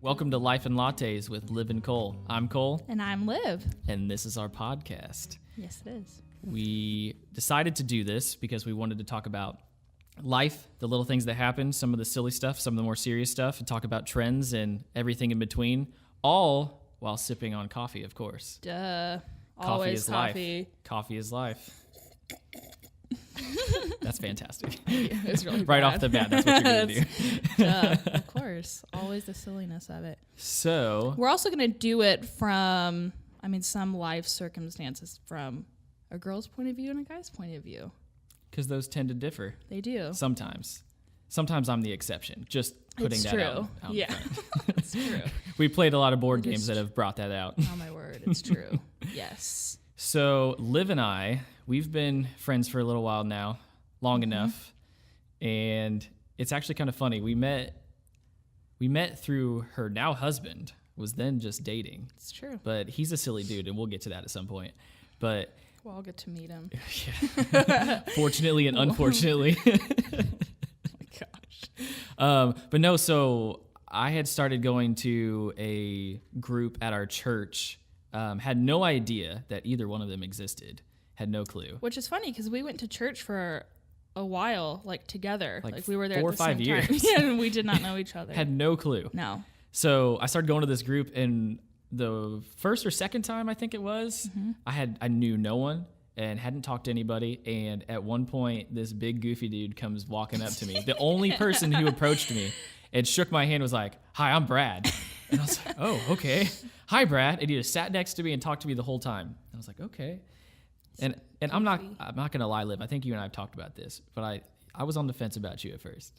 Welcome to Life and Lattes with Liv and Cole. I'm Cole. And I'm Liv. And this is our podcast. Yes, it is. We decided to do this because we wanted to talk about life, the little things that happen, some of the silly stuff, some of the more serious stuff, and talk about trends and everything in between, all while sipping on coffee, of course. Duh. Coffee Always is coffee. life. Coffee is life. That's fantastic. Yeah, it's really right bad. off the bat, that's what you're going to do. Duh, of course. Always the silliness of it. So, We're also going to do it from, some life circumstances from a girl's point of view and a guy's point of view. because those tend to differ. They do. Sometimes I'm the exception. Just putting It's that true. out. Yeah, it's true. We played a lot of board It games is that have brought that out. Oh, my word. It's true. Yes. So Liv and I, we've been friends for a little while now, long enough, and it's actually kind of funny. We met through her now husband, was then just dating, It's true. but he's a silly dude, and we'll get to that at some point. But Well, I'll get to meet him. yeah. Fortunately and unfortunately. Oh, my gosh. But no, so I had started going to a group at our church, had no idea that either one of them existed, had no clue. Which is funny because we went to church for a while, together. Like we were there 4 or at the 5 same years. time. Yeah, and we did not know each other. Had no clue. No. So I started going to this group, and the first or second time I think it was, I knew no one and hadn't talked to anybody. And at one point, this big goofy dude comes walking up to me. The only person who approached me and shook my hand was like, "Hi, I'm Brad." And I was like, "Oh, okay. Hi, Brad." And he just sat next to me and talked to me the whole time. And I was like, "Okay." And I'm not gonna lie, Liv. I think you and I have talked about this, but I was on the fence about you at first.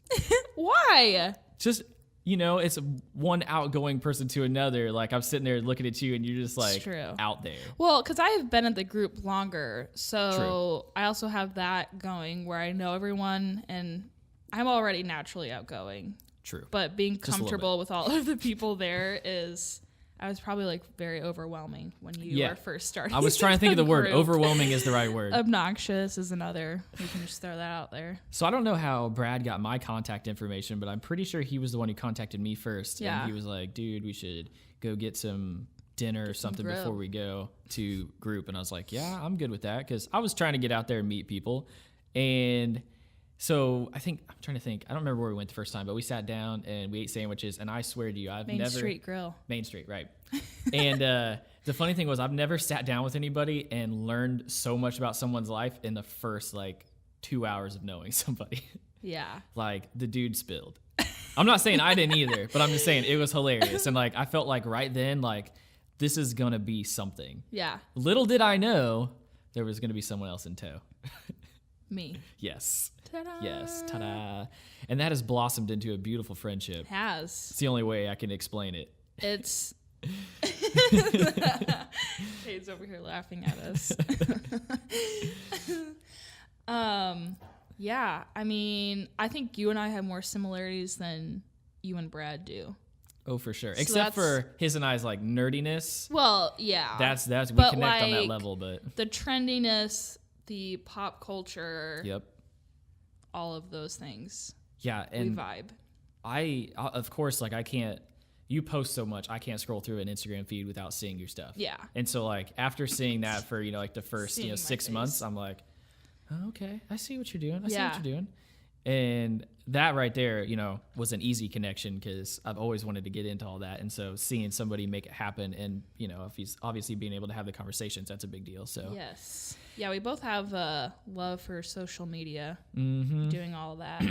Why? Just, it's one outgoing person to another. Like, I'm sitting there looking at you, and you're just like true. out there. Well, because I have been in the group longer, so True. I also have that going where I know everyone, and I'm already naturally outgoing. True. But being Just a little comfortable with all of the people there I was probably very overwhelming when you were first starting. I was trying to think of the word. group. Overwhelming is the right word. Obnoxious is another. We can just throw that out there. So I don't know how Brad got my contact information, but I'm pretty sure he was the one who contacted me first. Yeah. And he was like, "Dude, we should go get some dinner or something grill. before we go to group." And I was like, "Yeah, I'm good with that," because I was trying to get out there and meet people. And so I'm trying to think. I don't remember where we went the first time, but we sat down and we ate sandwiches. And I swear to you, Main Street Grill. Main Street, right. And the funny thing was, I've never sat down with anybody and learned so much about someone's life in the first 2 hours of knowing somebody. Yeah. The dude spilled. I'm not saying I didn't either, but I'm just saying it was hilarious. And I felt like right then, this is going to be something. Yeah. Little did I know there was going to be someone else in tow. Me. Yes. Ta-da. Yes. Ta-da. And that has blossomed into a beautiful friendship. It has. It's the only way I can explain it. It's Kate's over here laughing at us. Yeah, I think you and I have more similarities than you and Brad do. Oh, for sure. So Except for his and I's nerdiness. Well, yeah. That's we But, connect on that level, but the trendiness, the pop culture, yep. all of those things. Yeah, We and vibe. I of course I can't. You post so much, I can't scroll through an Instagram feed without seeing your stuff. Yeah. And so after seeing that for the first Seeing my 6 face. months, I'm like, oh, okay, I see what you're doing. I see Yeah. what you're doing. And that right there, was an easy connection because I've always wanted to get into all that. And so seeing somebody make it happen, and if he's obviously being able to have the conversations, that's a big deal. So Yes. Yeah, we both have a love for social media, mm-hmm. doing all that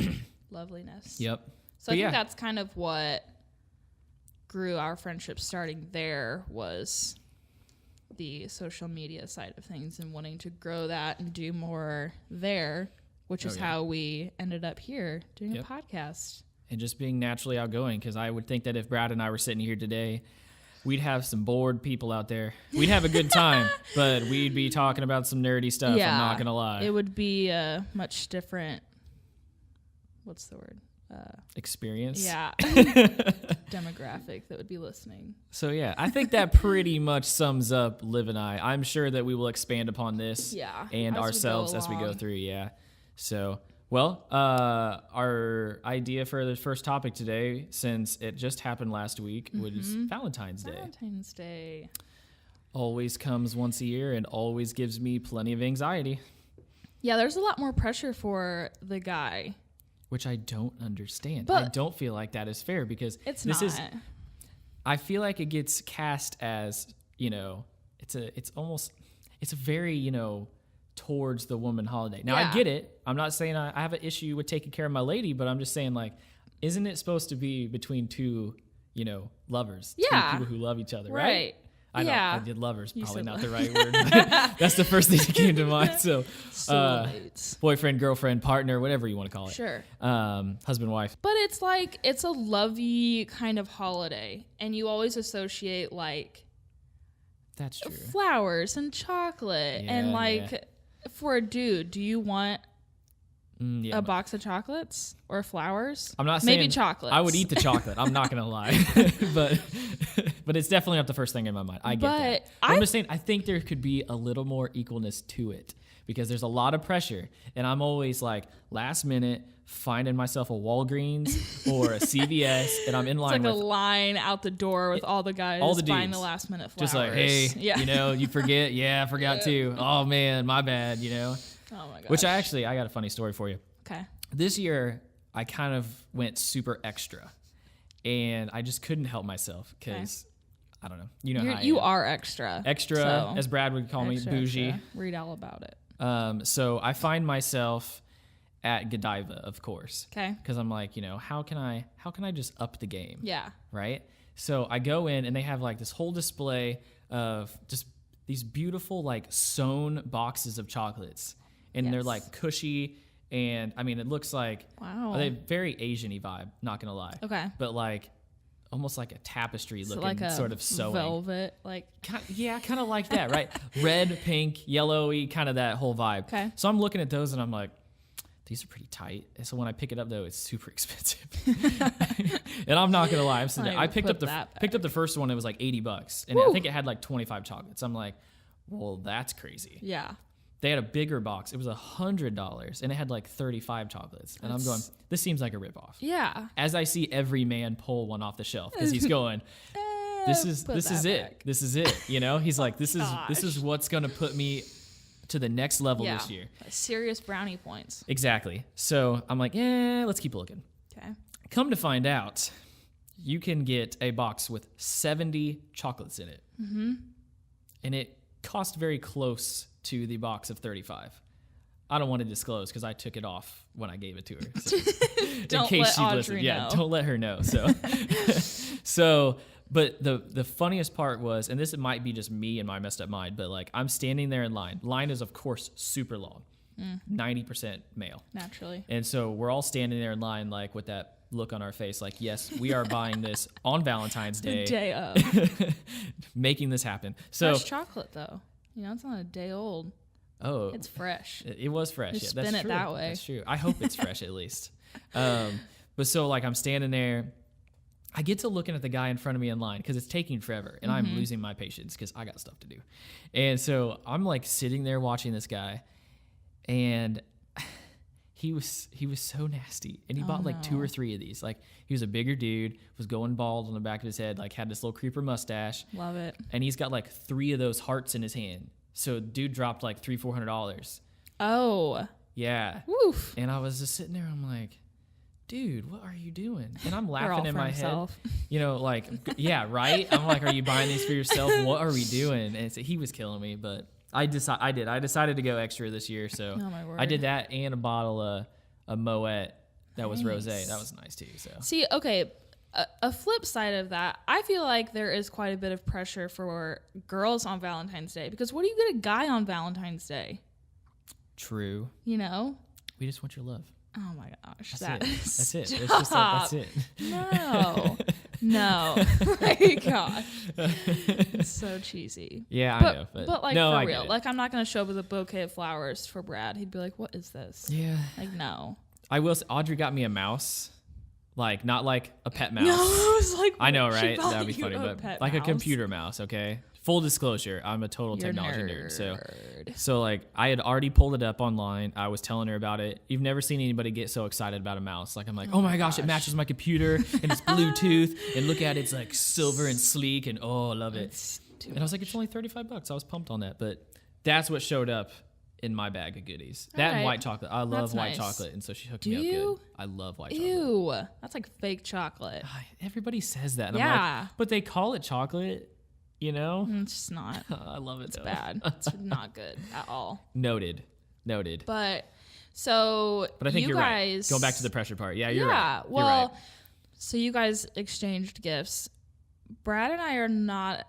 loveliness. Yep. So I think yeah. that's kind of what grew our friendship. Starting there was the social media side of things and wanting to grow that and do more there, which is how we ended up here doing a podcast. And just being naturally outgoing, because I would think that if Brad and I were sitting here today, we'd have some bored people out there. We'd have a good time, but we'd be talking about some nerdy stuff. Yeah, I'm not going to lie. It would be a much different, what's the word? Experience. Yeah. Demographic that would be listening. So yeah, I think that pretty much sums up Liv and I. I'm sure that we will expand upon this Yeah, and as we go ourselves as we go along. through. Yeah. So Well, our idea for the first topic today, since it just happened last week, was Valentine's Day. Valentine's Day. Always comes once a year and always gives me plenty of anxiety. Yeah, there's a lot more pressure for the guy. Which I don't understand. But I don't feel like that is fair because it's this not. is. I feel like it gets cast as, it's a very, towards the woman holiday. Now Yeah. I get it. I'm not saying I have an issue with taking care of my lady, but I'm just saying like, isn't it supposed to be between two, lovers? Yeah. Two people who love each other, right? I did lovers, You probably said not the right word. But that's the first thing that came to mind. So, Soulmates. boyfriend, girlfriend, partner, whatever you want to call it. Sure. Husband, wife. But it's like, it's a lovey kind of holiday. And you always associate like That's true. flowers and chocolate. Yeah, and like, for a dude, do you want Yeah, a box of chocolates or flowers? I'm not saying maybe chocolates. I would eat the chocolate. I'm not gonna lie, but it's definitely not the first thing in my mind. I get that. But I'm just saying I think there could be a little more equalness to it because there's a lot of pressure, and I'm always like last minute finding myself a Walgreens or a CVS, and I'm in line It's like with a line out the door with all the guys all the buying the dudes. last minute flowers. Just like, hey, yeah. you forget. Yeah, I forgot too. Oh man, my bad. Oh my god. Which I got a funny story for you. Okay. This year, I kind of went super extra, and I just couldn't help myself because I don't know. You know how You I am. are extra. Extra, so as Brad would call extra, me, bougie. extra. Read all about it. So I find myself at Godiva, of course, Okay. because I'm like, how can I just up the game? Yeah. Right. So I go in, and they have like this whole display of just these beautiful like sewn boxes of chocolates, and they're Yes. like cushy. And I mean, it looks like they have very Asian-y vibe, not gonna lie. Okay. But like almost like a tapestry So looking like a sort of sewing. velvet, like Kind of like that, right? Red, pink, yellowy, kind of that whole vibe. Okay. So I'm looking at those and I'm like, these are pretty tight. And so when I pick it up though, it's super expensive. And I'm not gonna lie, I'm sitting there. I picked up the first one. It was like $80, and I think it had like 25 chocolates. I'm like, well, that's crazy. yeah. They had a bigger box. It was $100, and it had like 35 chocolates. And I'm going, this seems like a ripoff. Yeah. As I see every man pull one off the shelf because he's going, this is it. This is it. He's like, this is what's gonna put me to the next level this year. Serious brownie points. Exactly. So I'm like, let's keep looking. Okay. Come to find out, you can get a box with 70 chocolates in it, and it cost very close to the box of 35. I don't want to disclose because I took it off when I gave it to her. So Don't let Audrey know. Don't let her know. So, but the funniest part was, and this might be just me and my messed up mind, but like I'm standing there in line. Line is of course super long, 90% male. Naturally. And so we're all standing there in line, like with that look on our face, like, yes, we are buying this on Valentine's Day. The day of. Making this happen. So Fresh chocolate though. It's not a day old. Oh, It's fresh. it was fresh. Just Yeah, that's spin it true. that way. That's true. I hope it's fresh at least. But so like I'm standing there, I get to looking at the guy in front of me in line because it's taking forever, and I'm losing my patience because I got stuff to do. And so I'm like sitting there watching this guy, and he was so nasty, and he bought like 2 or 3 of these. Like he was a bigger dude, was going bald on the back of his head, like had this little creeper mustache. Love it. And he's got like 3 of those hearts in his hand. So dude dropped like $300-$400. Oh. Yeah. Woof. And I was just sitting there. I'm like, dude, what are you doing? And I'm All laughing in for my himself. head. Like, yeah, right. I'm like, are you buying these for yourself? What are we doing? And he was killing me, but I decided to go extra this year. So Oh, my word. I did that and a bottle of Moet that was Nice. rosé. That was nice too. So See, okay, a flip side of that, I feel like there is quite a bit of pressure for girls on Valentine's Day because what do you get a guy on Valentine's Day? true. You know? We just want your love. Oh my gosh. That's it. It's just like, that's it. No. No. Oh my gosh. It's so cheesy. Yeah, But, I know. but like no, for I real. get it. Like I'm not gonna show up with a bouquet of flowers for Brad. He'd be like, what is this? Yeah. Like no. I will say, Audrey got me a mouse Like, not like a pet mouse. No, I was like, I know, she right? bought That'd be you funny, a but pet like a mouse. computer mouse, okay? Full disclosure, I'm a total You're technology nerd. nerd. So like, I had already pulled it up online. I was telling her about it. You've never seen anybody get so excited about a mouse. Like, I'm like, oh my gosh, it matches my computer and it's Bluetooth. And look at it, it's like silver and sleek and oh, I love it. And I was like, it's only $35. I was pumped on that. But that's what showed up in my bag of goodies. That and white chocolate. I love white chocolate. And so she hooked me up good. I love white chocolate. Ew. That's like fake chocolate. Everybody says that. And I'm like, but they call it chocolate. You know? It's just not. I love it. It's bad. It's not good at all. Noted. But so I think you you're guys right. Going back to the pressure part. Yeah, you're right. Well, you're right. So you guys exchanged gifts. Brad and I are not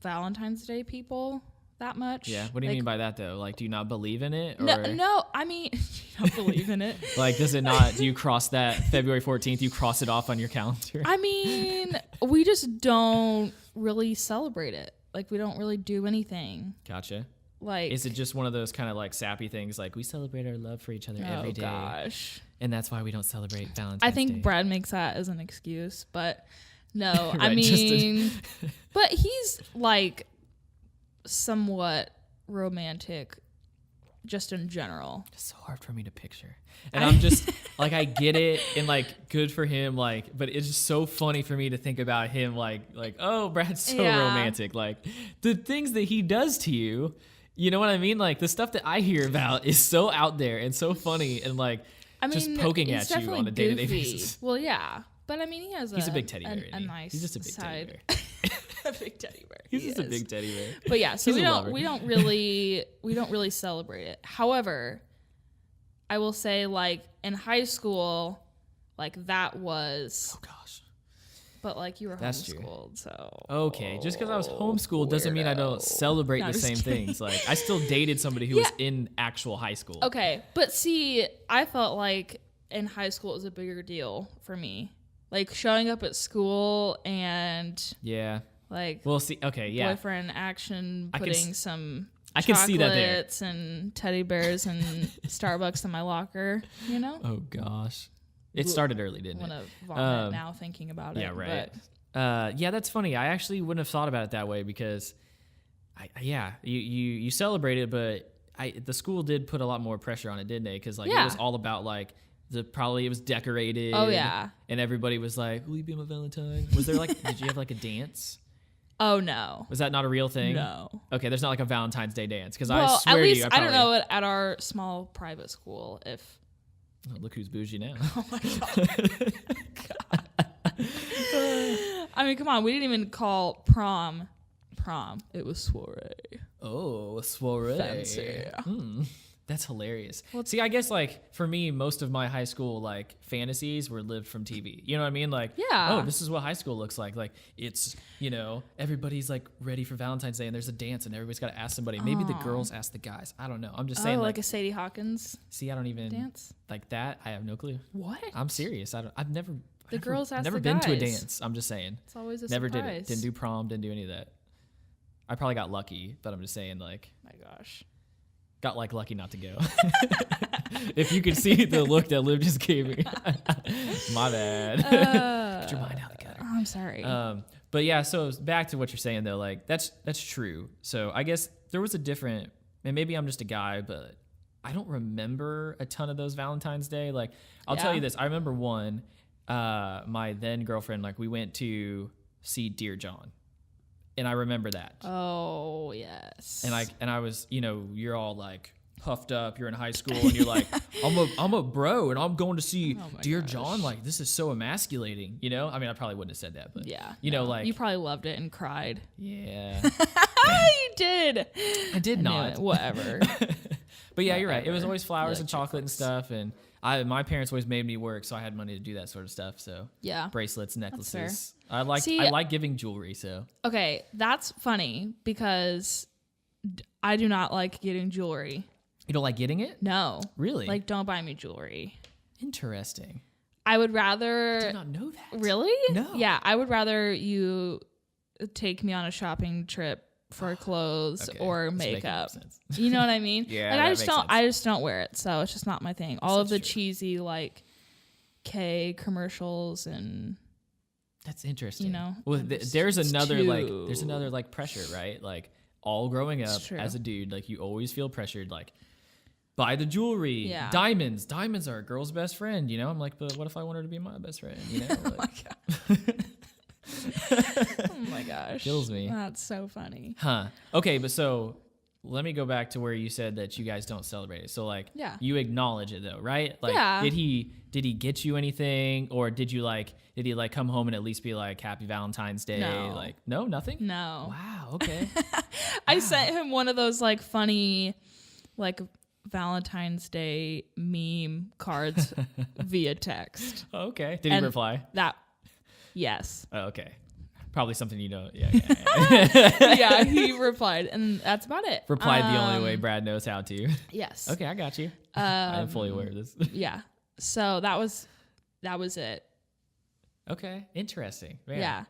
Valentine's Day people that much. Yeah. What do you mean by that though? Like, do you not believe in it? Or? No. I mean, you don't believe in it. Like, does it not? Do you cross that February 14th? You cross it off on your calendar? I mean, we just don't really celebrate it. Like, we don't really do anything. Gotcha. Like, is it just one of those kind of like sappy things? Like, we celebrate our love for each other every day. Oh gosh. And that's why we don't celebrate Valentine's Day. I think Brad makes that as an excuse, but no. Right, I mean, but he's like somewhat romantic just in general. It's so hard for me to picture. And I'm just like, I get it and like good for him. Like, but it's just so funny for me to think about him like, oh, Brad's so romantic. Like the things that he does to you, you know what I mean? Like the stuff that I hear about is so out there and so funny and like just poking at you on a day-to-day basis. Well, yeah. But I mean, he's a big teddy bear. A nice he's just a big side. Teddy bear. A big teddy bear. He's just a big teddy bear. But yeah, so we don't really celebrate it. However, I will say like in high school, like that was. Oh gosh. But like you were homeschooled, so. Okay, just because I was homeschooled doesn't mean I don't celebrate the same things. Like I still dated somebody who was in actual high school. Okay, but see, I felt like in high school it was a bigger deal for me. Like showing up at school and like boyfriend action, putting some chocolates and teddy bears and Starbucks in my locker, you know? Oh gosh. It started early, didn't it? I want to vomit now thinking about it. Yeah, right. Yeah, that's funny. I actually wouldn't have thought about it that way because you celebrate it, but the school did put a lot more pressure on it, didn't they? Because like it was all about like it was decorated. Oh yeah. And everybody was like, "Will you be my Valentine?" Was there like did you have like a dance? Oh no. Was that not a real thing? No. Okay, there's not like a Valentine's Day dance because I swear at least, to you, I don't know at our small private school if. Oh, look who's bougie now. Oh my god. I mean, come on, we didn't even call prom. It was soiree. Oh, soiree. Fancy. That's hilarious. Well, see, I guess like for me, most of my high school like fantasies were lived from TV. You know what I mean? Like, oh, this is what high school looks like. Like it's, you know, everybody's like ready for Valentine's Day and there's a dance and everybody's got to ask somebody. Maybe the girls ask the guys. I don't know. I'm just saying like a Sadie Hawkins. See, I don't even dance like that. I have no clue. What? I'm serious. I've never girls ask never the been guys. to a dance. I'm just saying. It's always a never surprise. Did it. Didn't do prom. Didn't do any of that. I probably got lucky, but I'm just saying like. My gosh. Got like lucky not to go. If you could see the look that Liv just gave me. My bad. Get your mind out of the gutter. I'm sorry. But yeah, so back to what you're saying though, like that's true. So I guess there was a different, and maybe I'm just a guy, but I don't remember a ton of those Valentine's Day. Like I'll tell you this, I remember one, my then girlfriend, like we went to see Dear John. And I remember that. Oh, yes. And I was, you know, you're all like puffed up. You're in high school and you're like, I'm a bro and I'm going to see Dear John. Like, this is so emasculating, you know? I mean, I probably wouldn't have said that, but you know, like. You probably loved it and cried. Yeah. You did. I did not. Whatever. But yeah, you're right. It was always flowers and chocolate and stuff. And my parents always made me work, so I had money to do that sort of stuff. So yeah, bracelets, necklaces. I like giving jewelry. So okay, that's funny because I do not like getting jewelry. You don't like getting it? No, really. Like, don't buy me jewelry. Interesting. I would rather. I did not know that. Really? No. Yeah, I would rather you take me on a shopping trip for clothes or makeup. You know what I mean? Yeah, like I just don't wear it, so it's just not my thing. All of the cheesy like K commercials and that's interesting. you know, well, there's another too- like pressure, right? Like all growing up It's true. as a dude, like you always feel pressured, like buy the jewelry, Yeah. diamonds are a girl's best friend, you know? I'm like, but what if I want her to be my best friend, you know? Oh my Like, god. Oh my gosh. kills me. That's so funny. Huh. Okay, but so let me go back to where you said that you guys don't celebrate it. So like Yeah. you acknowledge it though, right? Like Yeah. did he get you anything, or did he come home and at least be like happy Valentine's Day? No. Like no, nothing? No. Wow, okay. I sent him one of those like funny like Valentine's Day meme cards via text. Okay. Did he And reply? Yes. Oh, okay. Probably something you don't. Yeah. Yeah, he replied, and that's about it. Replied the only way Brad knows how to. Yes. Okay, I got you. I'm fully aware of this. Yeah. So that was it. Okay, interesting. Man, Yeah.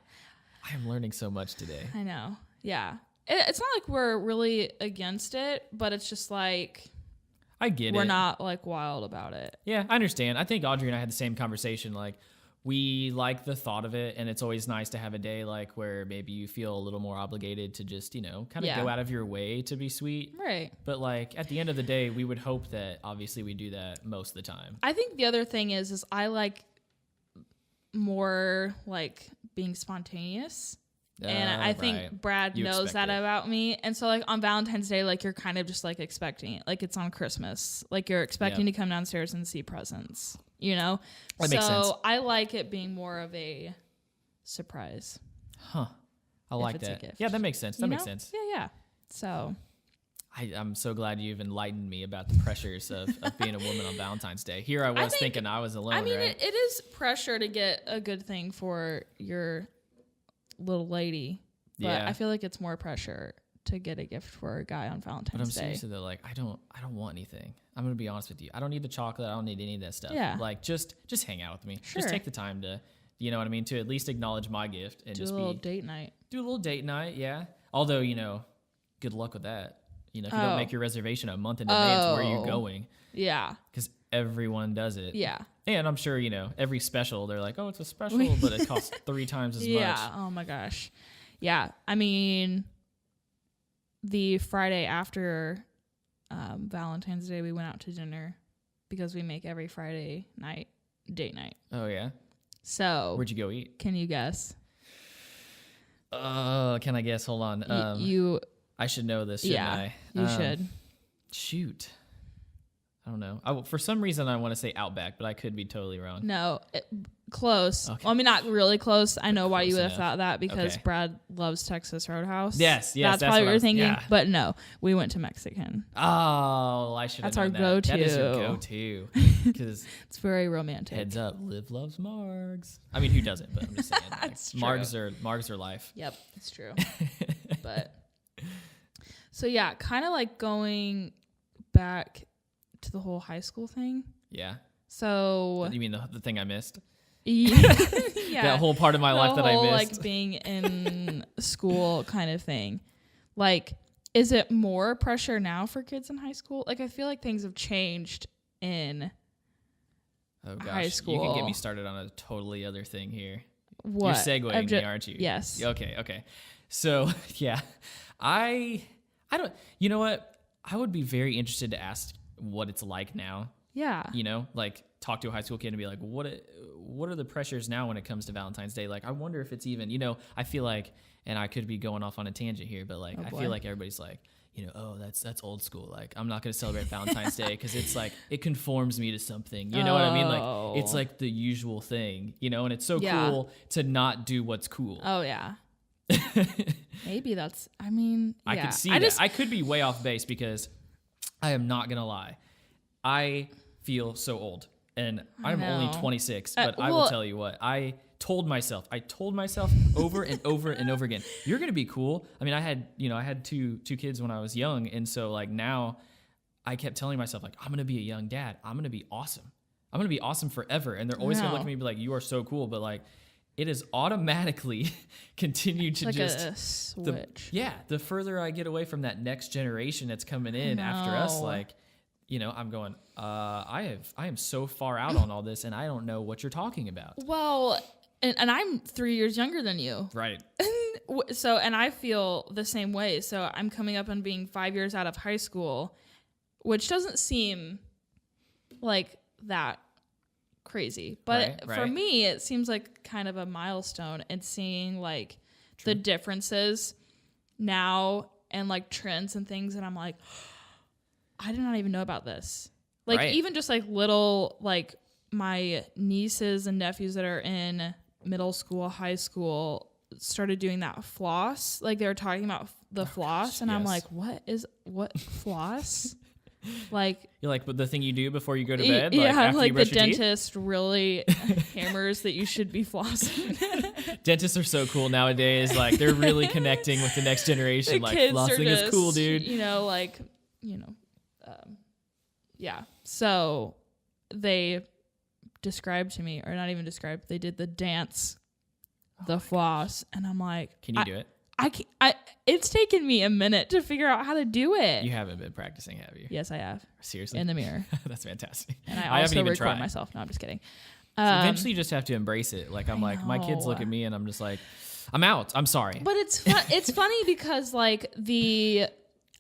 I am learning so much today. I know. Yeah. It's not like we're really against it, but it's just like I get it. we're not like wild about it. Yeah, I understand. I think Audrey and I had the same conversation. Like, we like the thought of it, and it's always nice to have a day like where maybe you feel a little more obligated to just, kind of Yeah. go out of your way to be sweet. Right. But like at the end of the day, we would hope that obviously we do that most of the time. I think the other thing is I like more like being spontaneous. And I think Right. Brad You knows expect that it. about me. And so like on Valentine's Day, like you're kind of just like expecting it. Like it's on Christmas. Like you're expecting to come downstairs and see presents, you know? That makes sense. So I like it being more of a surprise. Huh. I If like it's a that. gift. Yeah, that makes sense. That You makes know? sense. Yeah. So I'm so glad you've enlightened me about the pressures of being a woman on Valentine's Day. Here I was think- thinking I was alone, I mean, right? it is pressure to get a good thing for your little lady. But Yeah. I feel like it's more pressure to get a gift for a guy on But I'm Valentine's Day. seriously though, like I don't want anything. I'm gonna be honest with you. I don't need the chocolate. I don't need any of that stuff. Yeah. Like just hang out with me. Sure. Just take the time to, you know what I mean, to at least acknowledge my gift and Do a just little date night. do a little date night. Yeah. Although good luck with that. If you don't Oh. make your reservation a month in advance, where are you Oh. going? Yeah. Because everyone does it. Yeah. And I'm sure every special they're like, oh, it's a special, but it costs 3 times as Yeah. much. Oh my gosh. Yeah. I mean, the Friday after Valentine's Day, we went out to dinner because we make every Friday night date night. Oh yeah. So Where'd you go eat? can you guess? Can I guess? Hold on. You I should know this, shouldn't yeah, I? you should. Shoot. I don't know. For some reason, I want to say Outback, but I could be totally wrong. No, close. Okay. Well, I mean, not really close. I know why you Close would have enough. thought that because Okay. Brad loves Texas Roadhouse. Yes, that's that's probably what what I you're was- thinking. yeah. But no, we went to Mexican. Oh, I should have That's known our that. That is your go-to. go-to. Because It's very romantic. heads up, Liv loves Margs. I mean, who doesn't? But I'm just saying. Like, That's true. Margs are life. Yep, it's true. But so yeah, kind of like going back to the whole high school thing. Yeah. So You mean the thing I missed? yeah, That whole part of my life that I whole, missed. like being in school kind of thing. Like, is it more pressure now for kids in high school? Like, I feel like things have changed in Oh gosh, high you can get school. me started on a totally other thing here. what You're segueing me, aren't you? Yes. Okay. So yeah, I don't. You know what? I would be very interested to ask what it's like now. Yeah. Like talk to a high school kid and be like, what are the pressures now when it comes to Valentine's Day? Like, I wonder if it's even. I feel like, and I could be going off on a tangent here, but like, Oh, I boy. feel like everybody's like, oh, that's old school. Like, I'm not going to celebrate Valentine's Day because it's like, it conforms me to something. You know what I mean? Like, it's Oh. like the usual thing, and it's so Yeah. cool to not do what's cool. Oh yeah. Maybe that's. I mean, I yeah. could see that. I could be way off base because I am not going to lie. I feel so old. And I'm only know. 26, but I will well- tell you what, I told myself over and over and over again, you're going to be cool. I mean, I had two kids when I was young. And so like now I kept telling myself like, I'm going to be a young dad. I'm going to be awesome. I'm going to be awesome forever. And they're always going to look at me and be like, you are so cool. But like, it has automatically continued to like just a switch. the further I get away from that next generation that's coming in after us, know. like I'm going, I am so far out on all this, and I don't know what you're talking about. Well, and I'm 3 years younger than you. Right. So, and I feel the same way. So I'm coming up on being 5 years out of high school, which doesn't seem like that crazy. But for me, it seems like kind of a milestone, and seeing like the differences now and like trends and things. And I'm like, I did not even know about this. Like even just like little, like my nieces and nephews that are in middle school, high school started doing that floss. Like they were talking about the floss, and I'm like, what floss? Like you're like, but the thing you do before you go to bed. Yeah, like after like you brush the your dentist really hammers that you should be flossing. Dentists are so cool nowadays. Like they're really connecting with the next generation. The like kids flossing are just, is cool, dude. Yeah. So they described to me, or not even described, they did the dance, the floss, and I'm like, can you do it? I can't, it's taken me a minute to figure out how to do it. You haven't been practicing, have you? Yes, I have. Seriously? In the mirror. That's fantastic. And I also record myself. No, I'm just kidding. So eventually you just have to embrace it. Like I'm like, my kids look at me and I'm just like, I'm out. I'm sorry. But it's funny because like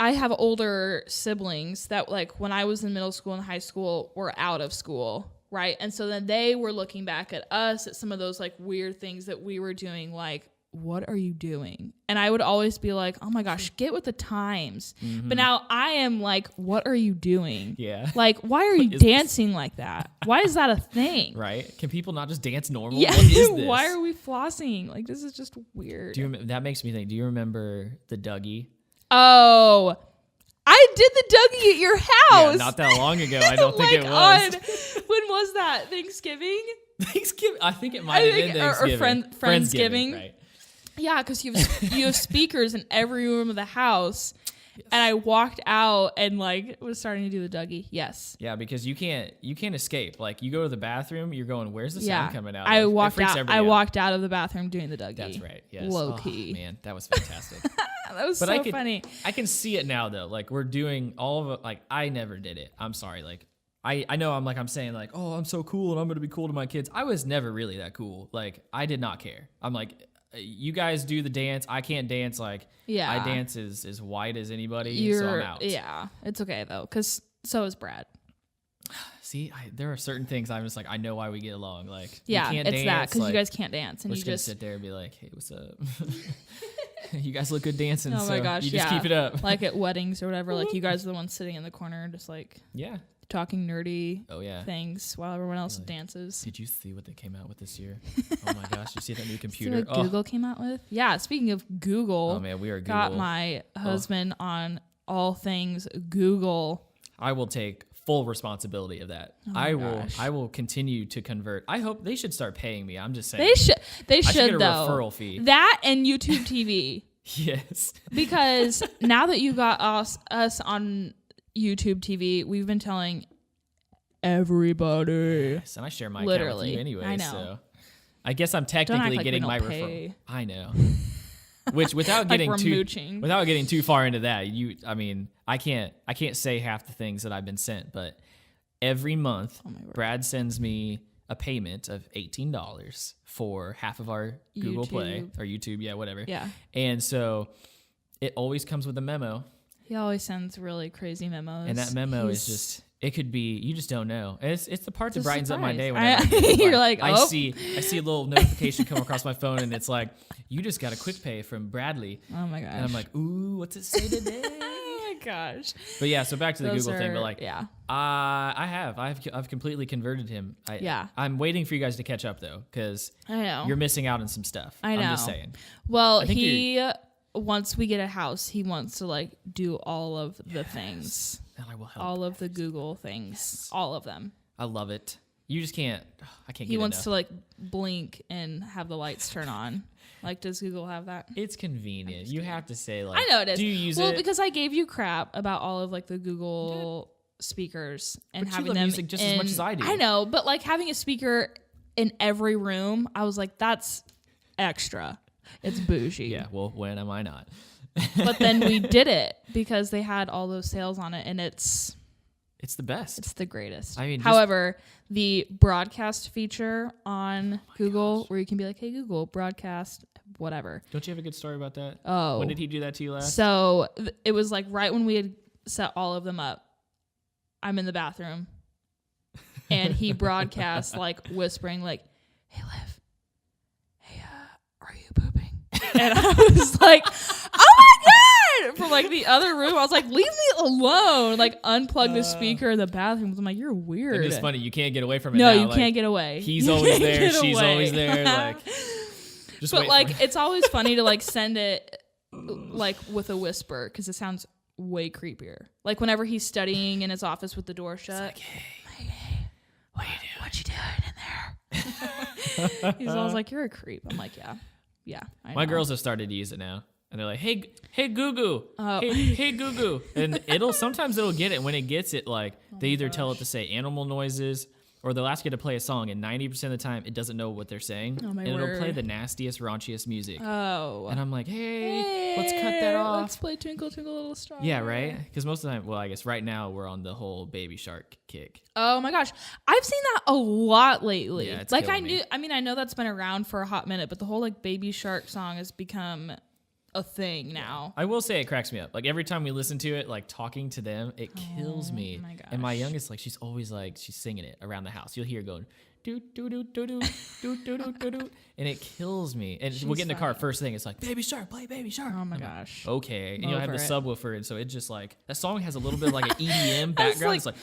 I have older siblings that like when I was in middle school and high school were out of school. Right. And so then they were looking back at us at some of those like weird things that we were doing, like, what are you doing? And I would always be like, oh my gosh, get with the times. Mm-hmm. But now I am like, what are you doing? Yeah. Like, why are you dancing like that? Why is that a thing? Right. Can people not just dance normal? Yeah. What is this? Why are we flossing? Like, this is just weird. That makes me think, do you remember the Dougie? Oh, I did the Dougie at your house. Yeah, not that long ago. I don't think it was. When was that? Thanksgiving? I think it might have been Thanksgiving. Or Friendsgiving. Right. Yeah, because you have speakers in every room of the house. Yes. And I walked out and like was starting to do the Dougie. Yes. Yeah, because you can't escape. Like you go to the bathroom, you're going, where's the sound coming out? I walked out of the bathroom doing the Dougie. That's right. Yes. Low key. Man, that was fantastic. That was so funny. I can see it now though. Like we're doing all of it. Like I never did it. I'm sorry. Like I know I'm saying like, oh, I'm so cool and I'm going to be cool to my kids. I was never really that cool. Like I did not care. I'm like, you guys do the dance. I can't dance. Like I dance as white as anybody. So I'm out. Yeah, it's okay though. Cause so is Brad. See, there are certain things I'm just like, I know why we get along. Like, yeah, you can't it's dance, that because like, you guys can't dance, and we're you just sit there and be like, hey, what's up? You guys look good dancing. Oh my gosh, you just keep it up. Like at weddings or whatever, like you guys are the ones sitting in the corner, just like talking nerdy things while everyone else dances. Did you see what they came out with this year? Oh my gosh, you see that new computer? See what Google came out with? Yeah, speaking of Google, oh man, we are Google. Got my husband on all things Google. I will take full responsibility of that. I will continue to convert. I hope they should start paying me. I'm just saying. They should get a though. Referral fee. That and YouTube TV. Yes. Because now that you got us on YouTube TV, we've been telling everybody. Yes, and I share my account with you anyway. I know. So I guess I'm technically getting my referral. I know. Which without getting too far into that, I can't say half the things that I've been sent, but every month Brad sends me a payment of $18 for half of our Google Play or YouTube, whatever. Yeah. And so it always comes with a memo. He always sends really crazy memos. And that memo is just, it could be, you just don't know. And it's the part that brightens up my day you're like, I see a little notification come across my phone and it's like, you just got a quick pay from Bradley. Oh my gosh. And I'm like, ooh, what's it say today? Oh my gosh. But yeah, so back to the Google thing, but like, yeah. I've completely converted him. I'm waiting for you guys to catch up though, because I know you're missing out on some stuff. I know. I'm just saying. Well, once we get a house, he wants to like do all of the things. And I will help. All of the Google things. Yes. All of them. I love it. You just can't. I can't. He wants to like blink and have the lights turn on. Like, does Google have that? It's convenient. You have to say like. I know it is. Do you use it? Well, because I gave you crap about all of like the Google speakers and having them music just as much as I do. I know, but like having a speaker in every room, I was like, that's extra. It's bougie. Yeah. Well, when am I not? But then we did it because they had all those sales on it, and it's It's the best. It's the greatest. I mean, however, the broadcast feature on Google, where you can be like, hey, Google, broadcast, whatever. Don't you have a good story about that? Oh. When did he do that to you last? So it was like right when we had set all of them up. I'm in the bathroom. And he broadcasts like whispering like, hey, Liv. Hey, are you pooping? And I was like, oh my God! From like the other room, I was like, leave me alone. Like unplug the speaker in the bathroom. I'm like, you're weird. And it's funny, you can't get away from it. No, now. you like, can't get away. He's always there. She's always there. Like, just but like, it's always funny to like send it like with a whisper because it sounds way creepier. Like whenever he's studying in his office with the door shut. Like, hey, what are you doing? What you doing in there? He's always like, you're a creep. I'm like, yeah. My girls have started to use it now. And they're like, hey, Goo Goo. Oh. Hey, Goo Goo. And sometimes it'll get it. When it gets it, like, they either tell it to say animal noises or they'll ask you to play a song. And 90% of the time, it doesn't know what they're saying. Oh, my and it'll word. play the nastiest, raunchiest music. Oh. And I'm like, hey, let's cut that off. Let's play Twinkle, Twinkle, Little Star. Yeah, right? Because most of the time, well, I guess right now we're on the whole Baby Shark kick. Oh my gosh. I've seen that a lot lately. Yeah, it's like killing me. I know that's been around for a hot minute, but the whole like Baby Shark song has become a thing now. I will say it cracks me up. Like every time we listen to it, like talking to them, it kills me. my gosh. And my youngest, like she's always like she's singing it around the house. You'll hear her going do do do do do do do do do do, and it kills me. And we'll get in the car. First thing, it's like Baby Shark, play Baby Shark. Oh my I'm gosh. like, okay, and you have the Over it. subwoofer, and so it just like that song has a little bit of like an EDM background. It's like,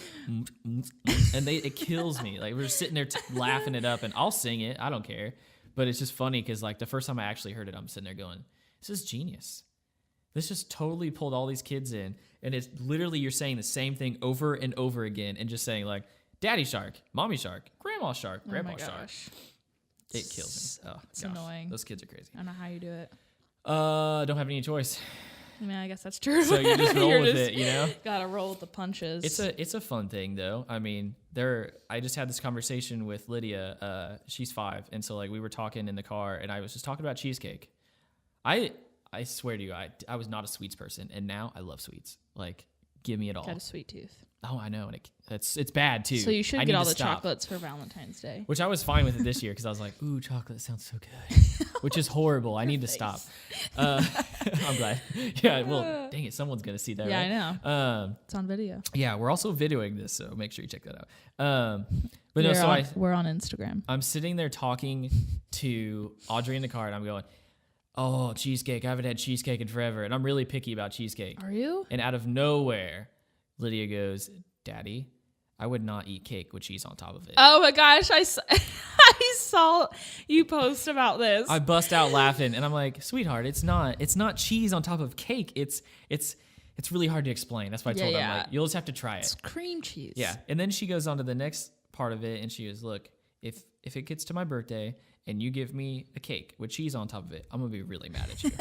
and it kills me. Like we're sitting there laughing it up, and I'll sing it. I don't care, but it's just funny because like the first time I actually heard it, I'm sitting there going, this is genius. This just totally pulled all these kids in, and it's literally you're saying the same thing over and over again, and just saying like, "Daddy Shark, Mommy Shark, Grandma Shark, Grandpa Shark." It kills me. Oh, It's gosh. annoying. Those kids are crazy. I don't know how you do it. Don't have any choice, I mean, I guess that's true. so you just roll You're with just- it. You know, Gotta roll with the punches. it's a fun thing though. I mean, I just had this conversation with Lydia. She's 5, and so like we were talking in the car, and I was just talking about cheesecake. I swear to you, I was not a sweets person, and now I love sweets. Like, give me it all. got a sweet tooth. Oh, I know, and it's bad too. So you should I get need all to the stop. chocolates for Valentine's Day. Which I was fine with it this year because I was like, ooh, chocolate sounds so good. Which is horrible. I need to stop. I'm glad. Yeah, well, dang it, someone's gonna see that. Yeah, right? I know. It's on video. Yeah, we're also videoing this, so make sure you check that out. But no, so we're on Instagram. I'm sitting there talking to Audrey in the car, and I'm going, oh, cheesecake. I haven't had cheesecake in forever. And I'm really picky about cheesecake. Are you? And out of nowhere, Lydia goes, Daddy, I would not eat cake with cheese on top of it. Oh my gosh, I saw you post about this. I bust out laughing, and I'm like, sweetheart, it's not cheese on top of cake. It's really hard to explain. That's why I told her, I'm like, you'll just have to try it. It's cream cheese. Yeah. And then she goes on to the next part of it, and she goes, look, if it gets to my birthday and you give me a cake with cheese on top of it, I'm going to be really mad at you.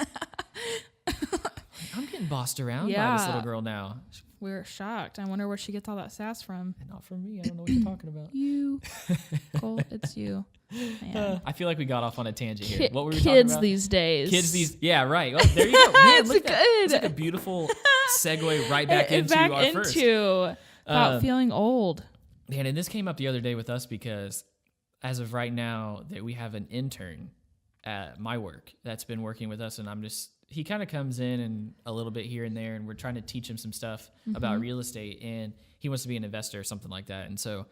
I'm getting bossed around by this little girl now. We're shocked. I wonder where she gets all that sass from. Not from me. I don't know what you're talking about. You. Cole, it's you. Man. I feel like we got off on a tangent here. What were we talking Kids about? these days. Yeah, right. Well, there you go. Man, look at that. good. It's like a beautiful segue right back into our first. About feeling old. Man, and this came up the other day with us because as of right now that we have an intern at my work that's been working with us, and he kind of comes in and a little bit here and there, and we're trying to teach him some stuff about real estate, and he wants to be an investor or something like that. And so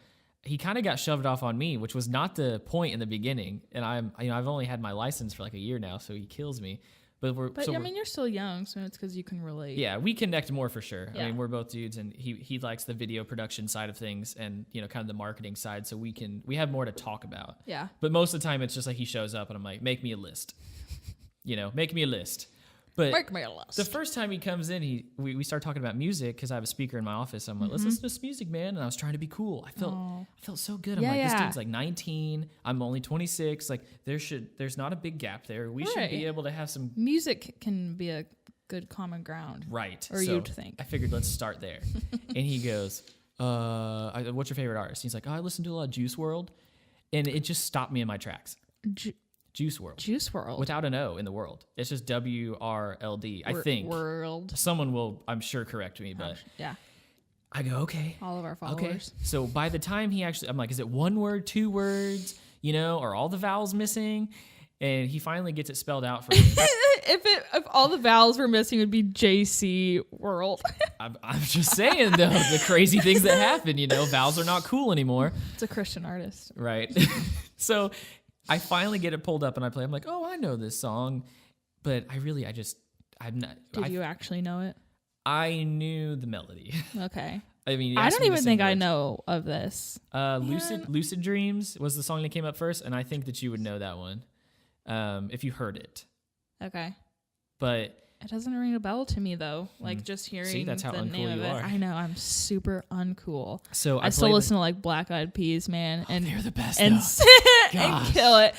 he kind of got shoved off on me, which was not the point in the beginning. And I've only had my license for like a year now, so he kills me. But I mean, you're still young, so it's because you can relate. Yeah, we connect more for sure. Yeah. I mean, we're both dudes, and he likes the video production side of things, and kind of the marketing side. So we have more to talk about. Yeah. But most of the time, it's just like he shows up, and I'm like, make me a list. Make me a list. But Make me a list. the first time he comes in, we start talking about music because I have a speaker in my office. I'm like, let's listen to this music, man. And I was trying to be cool. I felt so good. I'm like, this dude's like 19. I'm only 26. Like there's not a big gap there. We should be able to have some music can be a good common ground. Right. Or you'd think. I figured let's start there. And he goes, what's your favorite artist? He's like, I listen to a lot of Juice WRLD. And it just stopped me in my tracks. Juice WRLD. Juice WRLD. Without an O in the world. It's just WRLD, I think. World. Someone will, I'm sure, correct me, but Yeah. I go, okay. All of our followers. Okay. So by the time I'm like, is it 1 word, 2 words? You know, are all the vowels missing? And he finally gets it spelled out for me. If all the vowels were missing, it would be JC World. I'm just saying, though, the crazy things that happen, you know, vowels are not cool anymore. It's a Christian artist. Right. So I finally get it pulled up and I play. I'm like, oh, I know this song. But I'm not. Did you actually know it? I knew the melody. Okay. I mean, I don't even think I know of this. Lucid Dreams was the song that came up first, and I think that you would know that one if you heard it. Okay. But it doesn't ring a bell to me though. Like just hearing that's how the uncool name of you it. are. I know I'm super uncool. So I still listen to like Black Eyed Peas, man, and they're the best. and kill it.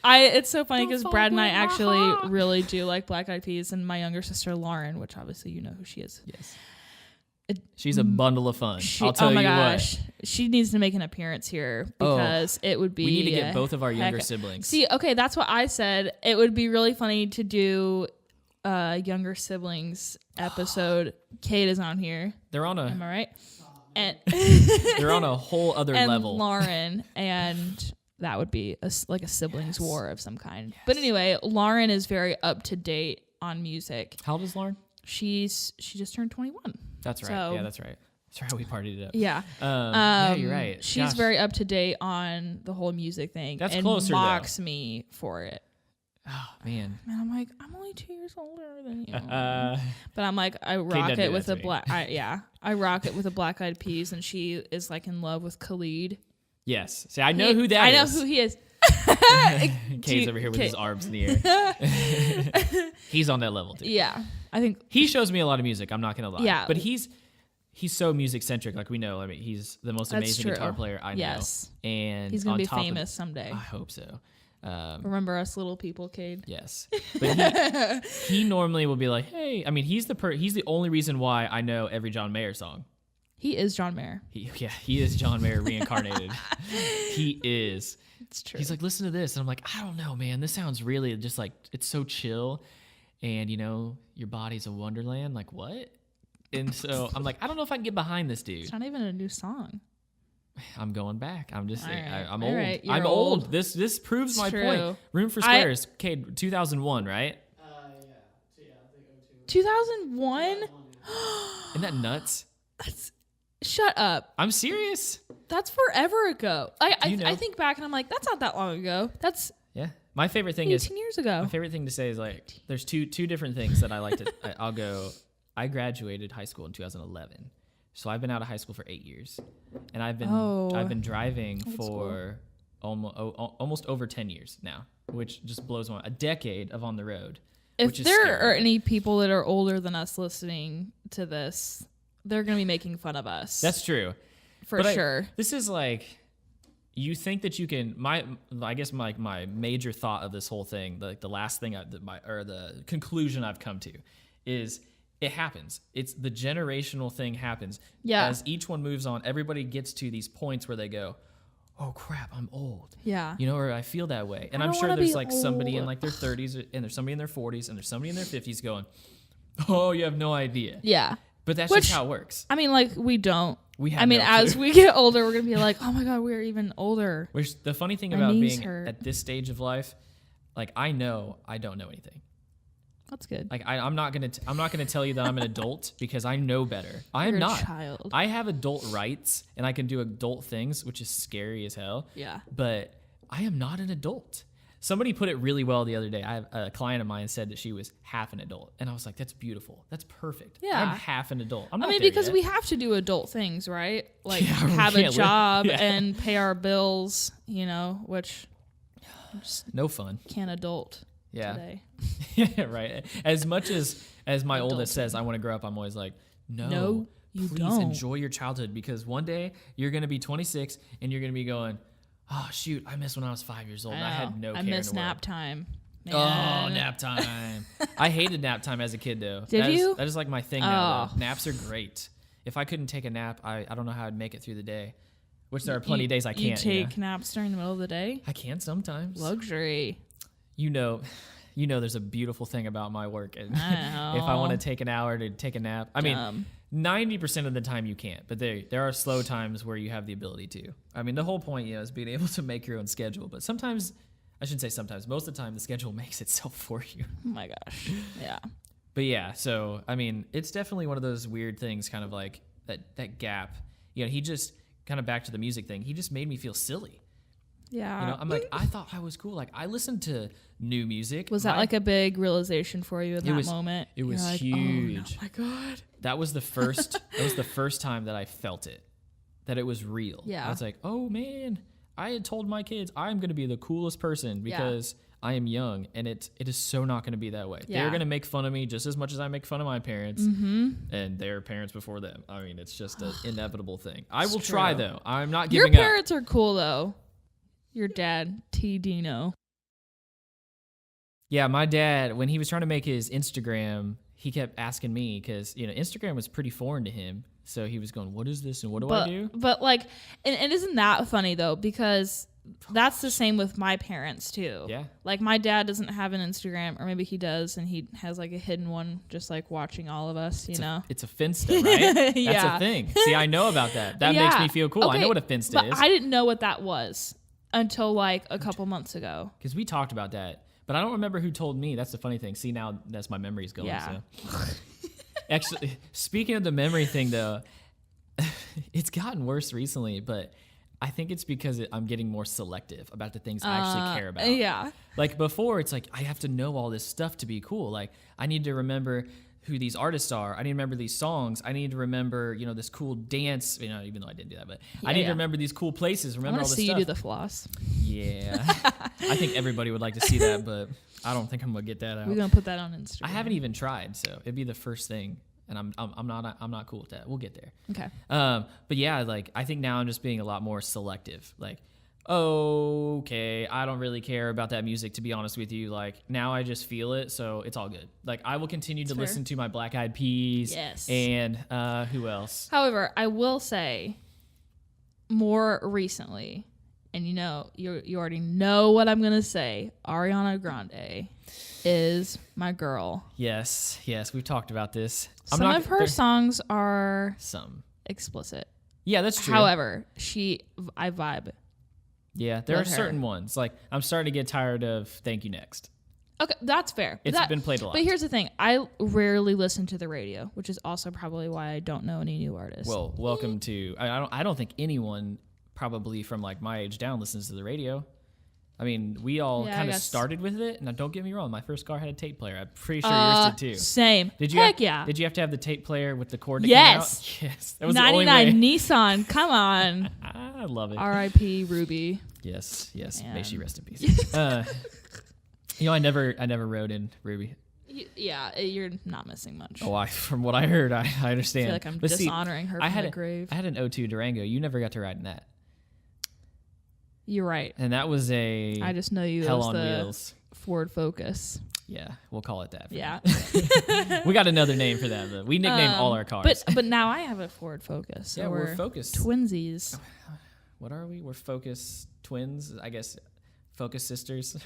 It's so funny Don't because Brad and I forget my actually heart. really do like Black Eyed Peas, and my younger sister Lauren, which obviously you know who she is. Yes. She's a bundle of fun. I'll tell oh my you gosh, what. she needs to make an appearance here because it would be. We need to get both of our younger heck. siblings. See, okay, that's what I said. It would be really funny to do younger siblings episode. Kate is on here. They're on Am I right? And they're on a whole other and level. Lauren, and that would be like a siblings war of some kind. Yes. But anyway, Lauren is very up to date on music. How old is Lauren? She just turned 21. That's right. So, yeah, that's right. That's right. We partied it up. Yeah. Yeah, you're right. She's very up to date on the whole music thing. That's and closer, mocks me for it. Oh man. And I'm like, I'm only 2 years older than you. But I'm like, I rock it with a black. I rock it with a Black Eyed Peas, and she is like in love with Khalid. Yes. See, I know who that is. I know who he is. Kate's over here with his arms in the air. He's on that level too. Yeah, I think he shows me a lot of music. I'm not gonna lie. Yeah, but he's so music centric. Like we know. I mean, he's the most amazing guitar player I know. Yes, and he's gonna be famous someday. I hope so. Remember us little people, Cade? Yes, but he normally will be like, hey. I mean, he's the only reason why I know every John Mayer song. He is John Mayer. He is John Mayer reincarnated. He is. It's true. He's like, listen to this. And I'm like, I don't know, man. This sounds really just like, it's so chill. And, you know, your body's a wonderland. Like, what? And so I'm like, I don't know if I can get behind this dude. It's not even a new song. I'm going back. I'm just saying. Right. I'm All old. right. I'm old. This proves it's my true. point. Room for Squares, Cade, 2001, right? Yeah. So yeah, I think 2001? Isn't that nuts? Shut up. I'm serious. That's forever ago. You know? I think back and I'm like, that's not that long ago. That's Yeah. My favorite thing 18 years ago. My favorite thing to say is like, there's two different things that I like to. I'll go. I graduated high school in 2011, so I've been out of high school for 8 years, and I've been driving for almost over 10 years now, which just blows my mind. A decade of on the road. If which is there scary. are any people that are older than us listening to this, they're gonna be making fun of us. That's true, for sure. This is like. You think that you can? I guess my major thought of this whole thing, like the last thing, the conclusion I've come to, is it happens. It's the generational thing happens. Yeah. As each one moves on, everybody gets to these points where they go, "Oh crap, I'm old." Yeah. You know, or I feel that way, and I'm sure there's like somebody in like their 30s, and there's somebody in their 40s, and there's somebody in their 50s going, "Oh, you have no idea." Yeah. But that's just how it works. I mean, like we don't. We have. I mean, no as clue. we get older, we're gonna be like, "Oh my god, we're even older." Which the funny thing My about knees being hurt. at this stage of life, like I know I don't know anything. That's good. Like I'm not gonna tell you that I'm an adult because I know better. I am You're not. a child. I have adult rights and I can do adult things, which is scary as hell. Yeah. But I am not an adult. Somebody put it really well the other day. I have a client of mine said that she was half an adult, and I was like, "That's beautiful. That's perfect. Yeah. I'm half an adult. I'm not I mean, there because yet. we have to do adult things, right? Like Yeah, we have a can't live- job yeah. and pay our bills, you know, which just no fun. can't adult Yeah. today. Yeah, right. As much as my oldest says, I want to grow up. I'm always like, no, you please don't. enjoy your childhood because one day you're gonna be 26 and you're gonna be going, oh shoot, I missed when I was 5 years old. And I had no care I in miss the world. nap time. Oh, Man. nap time. I hated nap time as a kid though. Did you? That is like my thing now. Oh. Though. Naps are great. If I couldn't take a nap, I don't know how I'd make it through the day. Which there are plenty of days I can't. You take naps during the middle of the day? I can sometimes. Luxury. You know, there's a beautiful thing about my work. And I if I want to know. take an hour to take a nap, I mean, Dumb. 90% of the time you can't, but there are slow times where you have the ability to. I mean, the whole point, is being able to make your own schedule. But sometimes, I shouldn't say sometimes, most of the time the schedule makes itself for you. Oh my gosh. Yeah. But yeah, so, I mean, it's definitely one of those weird things, kind of like that gap. He just, kind of back to the music thing, he just made me feel silly. Yeah. I'm like, I thought I was cool. Like, I listened to new music. Was that like a big realization for you in that moment? It was You're like, huge. Oh my God. That was the first time that I felt it, that it was real. Yeah. I was like, oh man, I had told my kids I'm going to be the coolest person because I am young, and it is so not going to be that way. Yeah. They're going to make fun of me just as much as I make fun of my parents and their parents before them. I mean, it's just an inevitable thing. I will try though. I'm not Your giving up. parents are cool though. Your dad, T. Dino. Yeah, my dad, when he was trying to make his Instagram, he kept asking me because, Instagram was pretty foreign to him. So he was going, what is this and what do I do? But like, and isn't that funny though? Because that's the same with my parents too. Yeah. Like my dad doesn't have an Instagram, or maybe he does, and he has like a hidden one, just like watching all of us, know? It's a Finsta, right? That's Yeah. a thing. See, I know about that. That Yeah. makes me feel cool. I know Okay, what a Finsta but is. I didn't know what that was until like a couple months ago. Because we talked about that. But I don't remember who told me. That's the funny thing. See, now that's my memory's going. Yeah. So. Actually, speaking of the memory thing, though, it's gotten worse recently, but I think it's because I'm getting more selective about the things I actually care about. Yeah. Like before, it's like I have to know all this stuff to be cool. Like I need to remember who these artists are. I need to remember these songs. I need to remember, this cool dance. Even though I didn't do that, but I need to remember these cool places. I Remember want all to this see stuff. you do the floss. Yeah, I think everybody would like to see that, but I don't think I'm gonna get that out. We're gonna put that on Instagram. I haven't even tried, so it'd be the first thing, and I'm not cool with that. We'll get there. Okay. But yeah, like I think now I'm just being a lot more selective. Like, okay, I don't really care about that music, to be honest with you. Like now I just feel it, so it's all good. Like I will continue to fair. listen to my Black Eyed Peas. Yes. And who else? However, I will say, more recently, and you already know what I'm gonna say. Ariana Grande is my girl. Yes, we've talked about this. Some of her songs are some explicit. Yeah, that's true. However, I vibe. Yeah, there are with her. certain ones. Like I'm starting to get tired of "Thank You Next." Okay, that's fair. It's been played a lot. But here's the thing: I rarely listen to the radio, which is also probably why I don't know any new artists. Well, welcome to. I don't think anyone probably from like my age down listens to the radio. I mean, we all Yeah, I kind of guess. started with it. Now, don't get me wrong. My first car had a tape player. I'm pretty sure yours did too. Same. Did you? Heck yeah. Did you have to have the tape player with the cord? That Yes. Came out? Yes. That was the only 99 way. Nissan. Come on. I love it. R.I.P. Ruby. Yes. May Man. she rest in peace. I never rode in Ruby. Yeah, you're not missing much. Oh, from what I heard, I I understand. feel like I'm But see, dishonoring her I from had the grave. I had an 02 Durango. You never got to ride in that, You're right. and that was a I just know you hell as on the wheels. Ford Focus. Yeah, we'll call it that. Yeah. We got another name for that. Though. We nicknamed all our cars. But now I have a Ford Focus. So yeah, we're focused. Twinsies. What are we? We're Focus twins, I guess. Focus sisters.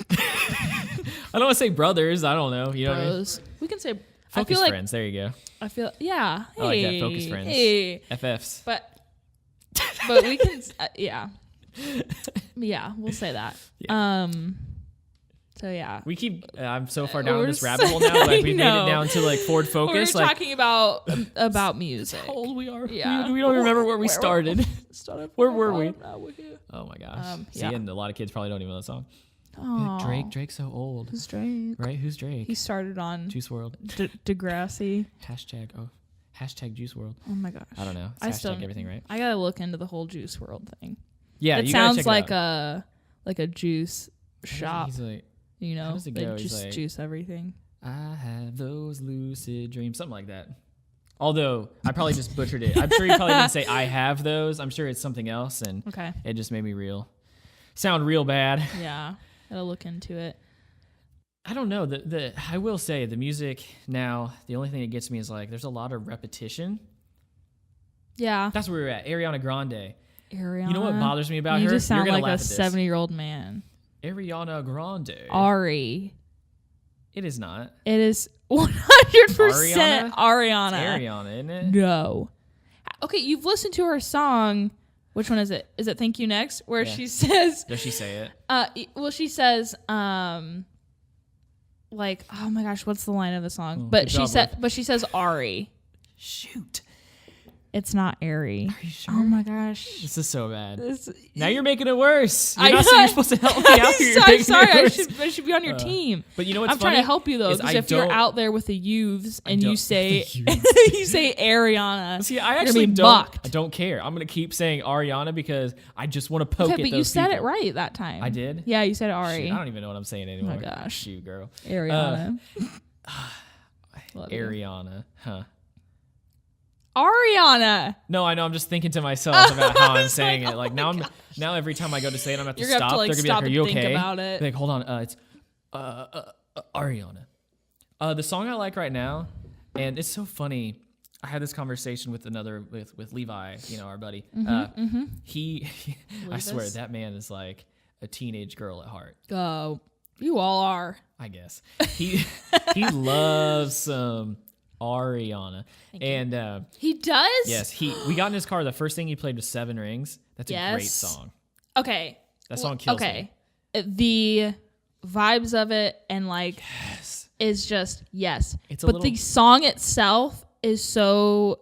I don't want to say brothers. I don't know. You know what I mean? Bros. We can say. Focus I feel like, friends. There you go. yeah. I like that. Focus friends. Hey. FFs. But we can. Yeah. Yeah, we'll say that. Yeah. So yeah. We keep. I'm so far down We're this rabbit hole now. Like we made no. it down to like Ford Focus. We're like talking about music. how old we are. Yeah. We don't remember where we started. Where were we? Now we're here. Oh my gosh. See, yeah. and a lot of kids probably don't even know that song. Aw. Drake's so old. Who's Drake? Right? Who's Drake? He started on Juice World. Degrassi. Hashtag Juice World. Oh my gosh. I don't know. It's I hashtag still everything, right? I gotta look into the whole Juice World thing. Yeah, it you gotta sounds check like it out. a juice shop. He's like, You know, does it they go? He's just like- juice everything. I have those lucid dreams, something like that. Although I probably just butchered it. I'm sure he probably didn't say I have those. I'm sure it's something else, and Okay. it just made me sound real bad. Yeah, gotta look into it. I don't know. I will say the music now. The only thing that gets me is like there's a lot of repetition. Yeah. That's where we're at. Ariana Grande. Ariana. You know what bothers me about You her? just sound You're gonna like a laugh at this. 70-year-old man. Ariana Grande. Ari. It is not. It is 100% Ariana? Ariana. It's Ariana, isn't it? No. Okay, you've listened to her song. Which one is it? Is it Thank You Next? Where Yeah. she says... Does she say it? Well, she says, like, oh my gosh, what's the line of the song? Good job, Liv. But she says Ari. Shoot. It's not Ari. Are you sure? Oh my gosh. This is so bad. This- Now you're making it worse. I You're know. supposed to help me out here. You're I'm making sorry. it I worse. should be on your team. But you know what's I'm funny? trying to help you though, is because I if you're don't- out there with the youths and you don't- say the you say Ariana, See, I you're actually gonna be don't. mocked. I don't care. I'm gonna keep saying Ariana because I just want to poke Okay, at but those you said people. it right that time. I did? Yeah, you said Ari. Shoot, I don't even know what I'm saying anymore. my gosh. Shoot, girl. Ariana. Love you. Ariana, huh? Ariana. No, I know. I'm just thinking to myself about how I'm saying it. Like now, every time I go to say it, I'm gonna have to You're gonna have stop. to, like, They're gonna stop be like, "Are and you think okay?" about it. Like, hold on. It's Ariana. The song I like right now, and it's so funny. I had this conversation with with Levi, our buddy. He, I swear, Levis? that man is like a teenage girl at heart. You all are. I guess he loves some Ariana, and He does? yes, we got in his car. The first thing he played was Seven Rings. That's a great Yes. song. Okay. That song kills me. Okay. The vibes of it and like is just yes. It's a but little- the song itself is so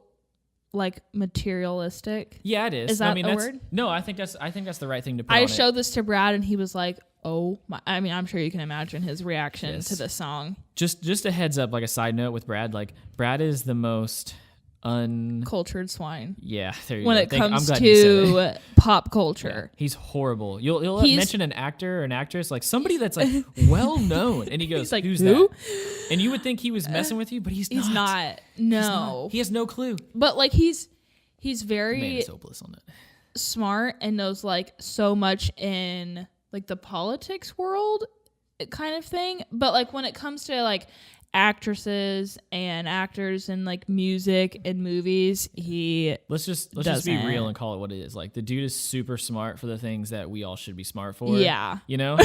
like materialistic. Yeah, it is. Is that I mean, a that's, word? No, I think that's the right thing to put. I on showed it. this to Brad and he was like, "Oh my!" I mean, I'm sure you can imagine his reaction Yes. to the song. Just a heads up, like a side note with Brad. Like Brad is the most Cultured swine Yeah, there you when go. it I'm comes glad you said it. to pop culture. He's horrible. You'll He's- mention an actor or an actress, like somebody that's like well known, and he goes, He's like, "Who's "Who?" that?" And you would think he was messing with you, but he's not. He's not. He's No. not. He has no clue. But like he's Man very is hopeless on it. smart and knows like so much in like the politics world kind of thing. But like when it comes to like actresses and actors and like music and movies, Let's just be doesn't. real and call it what it is. Like the dude is super smart for the things that we all should be smart for. Yeah. You know?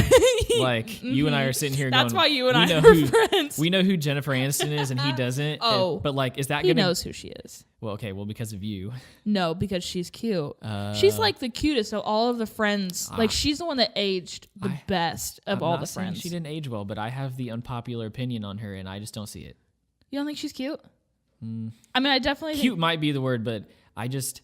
Like you and I are sitting here That's going, why you and we I know are who, friends. We know who Jennifer Aniston is and he doesn't. Oh. But like, is that He gonna knows who she is. Well, okay, well because of you. No, because she's cute. She's like the cutest of all of the friends. Like she's the one that aged the best of I'm all not the saying friends. She didn't age well, but I have the unpopular opinion on her and I just don't see it. You don't think she's cute? I mean, I definitely Cute think might be the word, but I just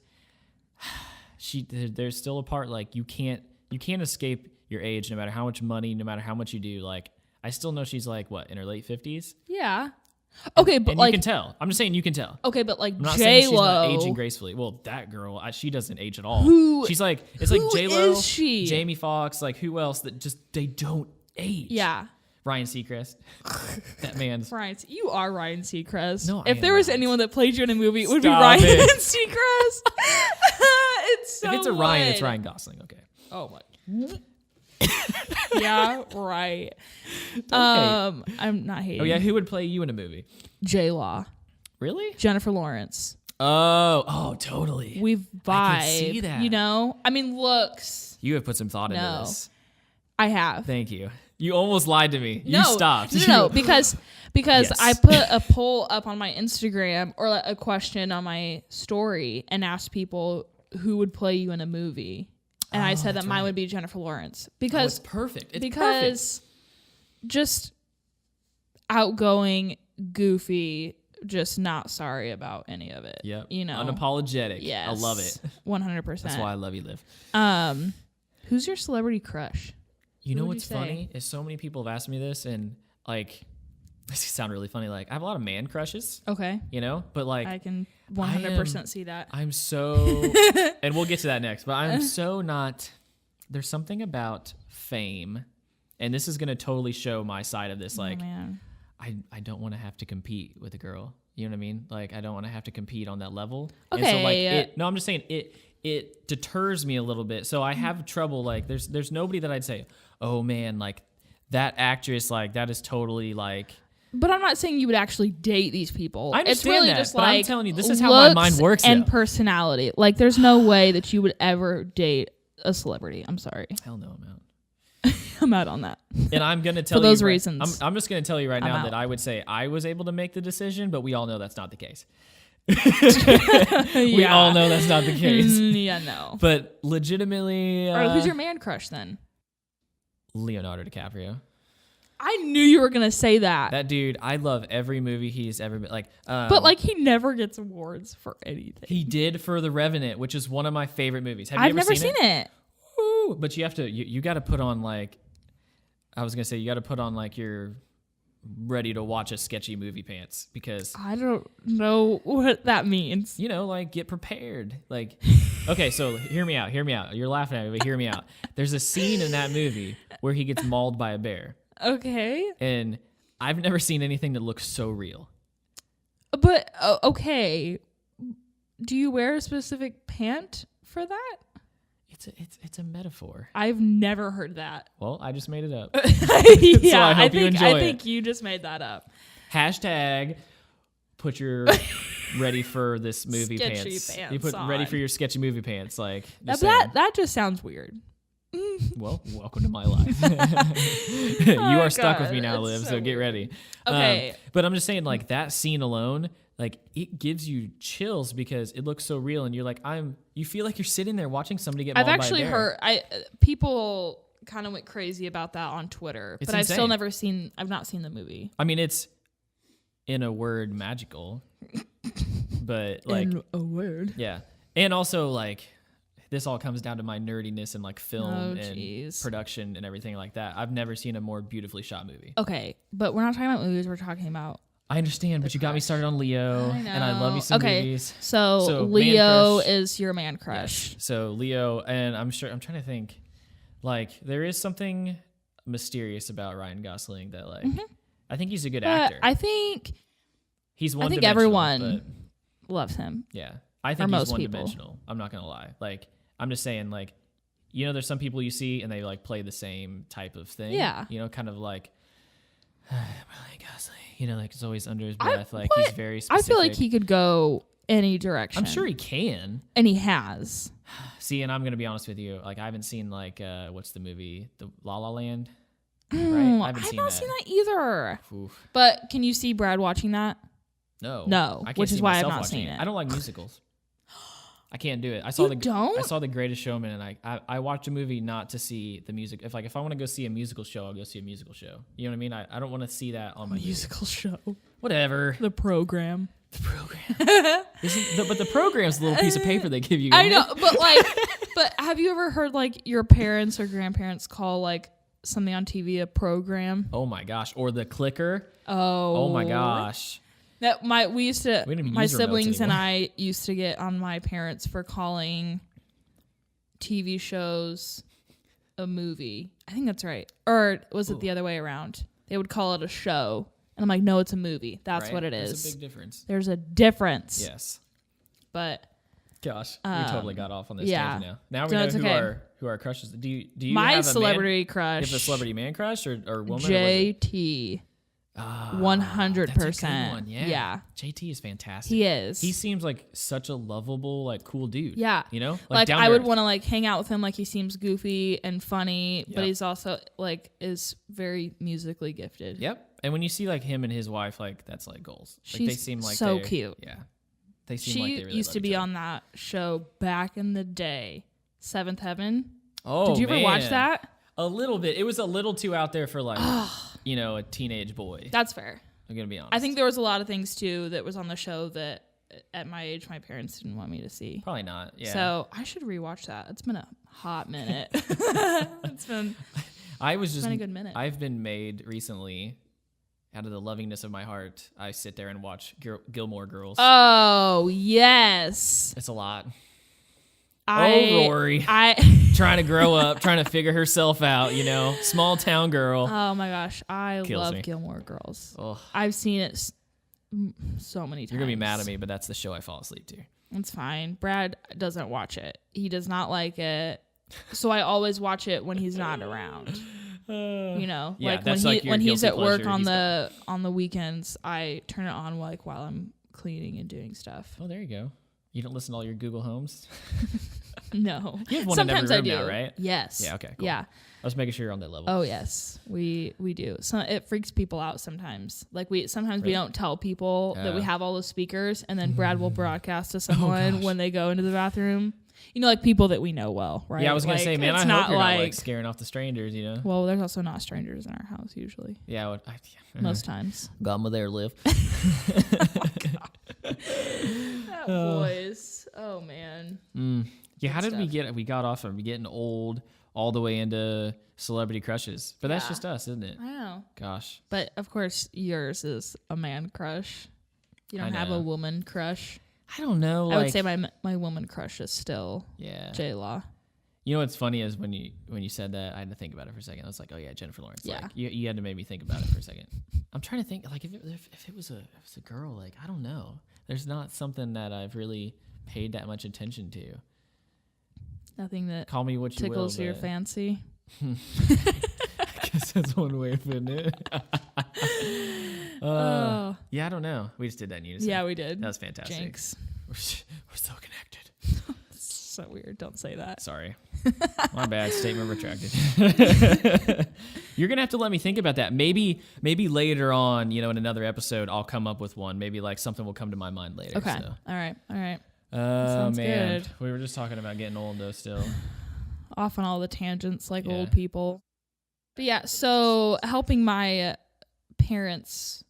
there's still a part like you can't escape your age no matter how much money, no matter how much you do. Like I still know she's like what, in her late 50s? yeah. Okay, but And like you can tell. I'm just saying you can tell. okay, but like I'm not saying J she's not aging Lo. gracefully. Well, that girl, she doesn't age at all. Who- She's like it's like who J Lo, is she? Jamie Foxx, like who else that just they don't age. Yeah. Ryan Seacrest. That man's Ryan, you are Ryan Seacrest. No, I if am there was not. anyone that played you in a movie, it would Stop be Ryan it. Seacrest. It's so if it's a Ryan, it's would. Ryan Gosling. Okay. Oh my. Yeah, right. hate. I'm not hating. Oh yeah, who would play you in a movie? J Law, Really? Jennifer Lawrence. Oh, totally. We've vibe. I can see that. You know, I mean, looks. You have put some thought into No. this. I have. Thank you. You almost lied to me. No, You stopped. No, because Yes. I put a poll up on my Instagram or like a question on my story and asked people who would play you in a movie, and I said that mine would be Jennifer Lawrence Oh, because it's perfect. It's perfect. because just outgoing, goofy, just not sorry about any of it. Yep. You know, Unapologetic. yes, I love it. 100%. That's why I love you, Liv. Who's your celebrity crush? You know would what's you say? funny is so many people have asked me this, and like, this sound really funny. Like, I have a lot of man crushes, Okay, but like, I can 100% see that. I'm so, and we'll get to that next, but I'm so not, there's something about fame, and this is going to totally show my side of this. Like, Oh, man. I don't want to have to compete with a girl. You know what I mean? Like, I don't want to have to compete on that level. And so, like, Okay. I'm just saying it deters me a little bit. So I have trouble. Like, there's nobody that I'd say, oh man, like that actress, like that is totally like. But I'm not saying you would actually date these people. I It's understand really that, just but I'm like telling you, this is how my mind looks works, and though. personality. Like, there's no way that you would ever date a celebrity. I'm sorry. Hell no, I'm out. I'm out on that. And I'm going to tell you. For those reasons. I'm just going to tell you right I'm now out. that I would say I was able to make the decision, but we all know that's not the case. We all know that's not the case. Yeah, no. But legitimately. All right, who's your man crush then? Leonardo DiCaprio. I knew you were gonna say that. That dude, I love every movie he's ever been like. But like he never gets awards for anything. He did for The Revenant, which is one of my favorite movies. Have you I've ever never seen seen it. Woo! But you have to. You got to put on like. I was gonna say you got to put on like your ready to watch a sketchy movie pants because I don't know what that means. you know, like get prepared. Like, okay, so hear me out. Hear me out. You're laughing at me, but hear me out. There's a scene in that movie where he gets mauled by a bear. Okay. And I've never seen anything that looks so real. But okay, do you wear a specific pant for that? It's a metaphor. I've never heard that. Well, I just made it up. Yeah, I hope you enjoy I it. think you just made that up. Hashtag put your ready for this movie Sketchy pants. You pants put ready on. for your sketchy movie pants. Like That just sounds weird. Well, welcome to my life. You are stuck with me now, that's Liv, so so get weird. ready. Okay. But I'm just saying, like, that scene alone, like, it gives you chills because it looks so real, and you're like, you feel like you're sitting there watching somebody get mauled I've by a actually bear. heard people kind of went crazy about that on Twitter, It's but I've still insane. I've not seen the movie. I mean, it's, in a word, magical. But, like, In a word. yeah. And also, like, this all comes down to my nerdiness and, like, film and jeez. production and everything like that. I've never seen a more beautifully shot movie. Okay, but we're not talking about movies. We're talking about. I understand, but you got me started on Leo, I and I love you some okay, movies. so man Leo crush. is your man crush. Yes. So Leo, and I'm trying to think, like, there is something mysterious about Ryan Gosling that, like, I think he's a good But actor. I think He's one. everyone loves him. Yeah, I think most he's one people. dimensional. I'm not gonna lie. Like, I'm just saying, like, you know, there's some people you see and they like play the same type of thing. Yeah. You know, kind of like Ryan Gosling. You know, like it's always under his breath. Like what? he's very I specific. feel like he could go any direction. I'm sure he can. and he has. See, and I'm gonna be honest with you. Like, I haven't seen like what's the movie, the La La Land. Right? I have not seen that either. Oof. But can you see Brad watching that? No. No, I can't which is see why I've myself not watching seen it. I don't like musicals. I can't do it. I saw You don't? I saw The Greatest Showman, and I watched a movie not to see the music. If I want to go see a musical show, I'll go see a musical show. You know what I mean? I don't want to see that on my Musical show. Whatever. The program. The program. But the program's a little piece of paper they give you. I isn't know, it? but like, but have you ever heard like your parents or grandparents call like something on TV a program? Oh my gosh! Or the clicker. Oh. Oh my gosh! That my We don't even my use remotes siblings and anymore. I used to get on my parents for calling TV shows a movie. I think that's right. Or was it the other way around? They would call it a show. And I'm like, no, it's a movie. That's Right? what it There's is. a big difference. There's a difference. Yes. But Gosh, we totally got off on this yeah. tangent now. Now we No, know it's who okay. our crushes. Do you my have celebrity you crush, have a celebrity man crush or woman? Or was it? JT. 100%. That's a good one. Yeah. JT is fantastic. He is. He seems like such a lovable, like cool dude. Yeah. You know? Like down I to would earth. want to like hang out with him. Like he seems goofy and funny, Yep. but he's also like is very musically gifted. Yep. And when you see like him and his wife, like that's like goals. Like they She's seem like so they're- cute. Yeah. They seem She like they really used love to each be other. on that show back in the day, Seventh Heaven. Oh, Did you ever watch man. that? A little bit. It was a little too out there for like, you know, a teenage boy. That's fair. I'm gonna be honest. I think there was a lot of things too that was on the show that at my age my parents didn't want me to see. probably not. Yeah. So I should rewatch that. It's been a hot minute. It's been been a good minute. I've been made recently, out of the lovingness of my heart, I sit there and watch Gilmore Girls. Oh yes. It's a lot. I Rory. I Trying to grow up, trying to figure herself out, you know, small town girl. oh my gosh, I Kills love me. Gilmore Girls. Ugh. I've seen it so many times. You're gonna be mad at me, but that's the show I fall asleep to. It's fine. Brad doesn't watch it. He does not like it. So I always watch it when he's not around. You know, Yeah, like when that's he like your when he's guilty at work pleasure, on the weekends, I turn it on like while I'm cleaning and doing stuff. Oh, there you go. You don't listen to all your Google Homes? You have one Sometimes in I every do. room now, right? Yes. Yeah, okay, cool. Yeah. I was making sure you're on that level. Oh yes, we do. So it freaks people out sometimes. Like we Really? don't tell people that we Yeah. have all the speakers, and then Brad will broadcast to someone gosh. when they go into the bathroom. You know, like people that we know well, right? Yeah, I was going to say, man, it's I not hope you're not like scaring off the strangers, you know? Well, there's also not strangers in our house usually. Yeah. Most times. Got me there, Liv. That voice. Oh man. Yeah, how Good did we stuff. we got off of getting old all the way into celebrity crushes. But that's Yeah. just us, isn't it? I know. Gosh. But of course, yours is a man crush. You don't I have know. a woman crush. I don't know. I would like- say my woman crush is still Yeah. J-Law. You know what's funny is when you said that, I had to think about it for a second. I was like, oh yeah, Jennifer Lawrence. Yeah. Like, you had to make me think about it for a second. I'm trying to think, like, if it was a girl, like, I don't know. There's not something that I've really paid that much attention to. Nothing that Call me what you tickles will. your but fancy. I guess that's one way of putting it. Oh. Yeah, I don't know. We just did that in unison. Yeah, we did. That was fantastic. Jinx. We're so connected. So weird. Don't say that. Sorry. My bad. Statement retracted. You're going to have to let me think about that. Maybe later on, in another episode, I'll come up with one. Maybe like something will come to my mind later. Okay. So. All right. Oh, sounds man. good. We were just talking about getting old, though, still. Off on all the tangents like Yeah. old people. But yeah, so helping my parents